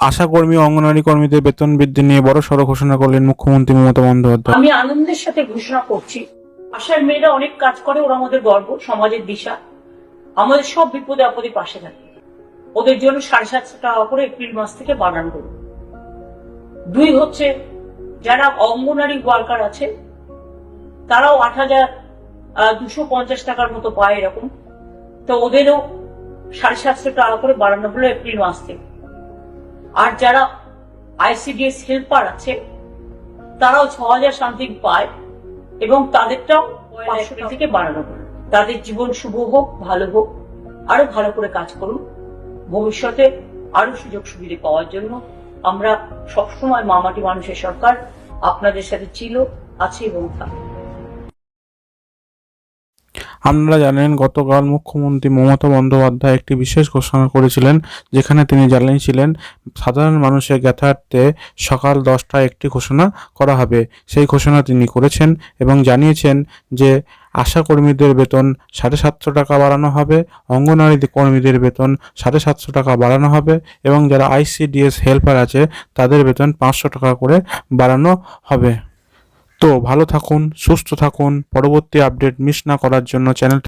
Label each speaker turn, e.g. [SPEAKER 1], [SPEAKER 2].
[SPEAKER 1] আশাকর্মী ও অঙ্গনওয়াড়ি কর্মীদের বেতন বৃদ্ধি নিয়ে বড়সড় ঘোষণা করলেন মুখ্যমন্ত্রী মমতা বন্দ্যোপাধ্যায়।
[SPEAKER 2] আমি আনন্দের সাথে ঘোষণা করছি, আশার মেয়েরা অনেক কাজ করে, ওরা আমাদের গর্ব, সমাজের দিশা, আমাদের সব বিপদে আপদে পাশে থাকে। ওদের জন্য 750 টাকা করে এপ্রিল মাস থেকে বাড়ানো হলো। 2 হচ্ছে যারা অঙ্গনওয়াড়ি ওয়ার্কার আছে তারাও 8,250 টাকার মতো পায় এরকম, তো ওদেরও 750 টাকা করে বাড়ানো হলো এপ্রিল মাস থেকে। আর যারা ICDS হেল্পার আছে তারাও 6,000 সামথিং পায় এবং তাদেরটাও 500 টাকা থেকে বাড়ানো হলো। তাদের জীবন শুভ হোক, ভালো হোক, আরো ভালো করে কাজ করুন, ভবিষ্যতে আরো সুযোগ সুবিধা পাওয়ার জন্য আমরা সবসময় মামাটি মানুষের সরকার আপনাদের সাথে ছিল, আছে এবং থাকবে।
[SPEAKER 1] আপনারা জানেন গতকাল মুখ্যমন্ত্রী মমতা বন্দ্যোপাধ্যায় একটি বিশেষ ঘোষণা করেছিলেন, যেখানে তিনি জানিয়েছিলেন সাধারণ মানুষের জ্ঞাতার্থে সকাল 10টায় একটি ঘোষণা করা হবে। সেই ঘোষণা তিনি করেছেন এবং জানিয়েছেন যে আশা কর্মীদের বেতন 750 টাকা বাড়ানো হবে, অঙ্গনওয়াড়ি কর্মীদের বেতন 750 টাকা বাড়ানো হবে এবং যারা ICDS হেল্পার আছে তাদের বেতন 500 টাকা করে বাড়ানো হবে। তো ভালো থাকুন, সুস্থ থাকুন। পরবর্তী আপডেট মিস না করার জন্য চ্যানেলটি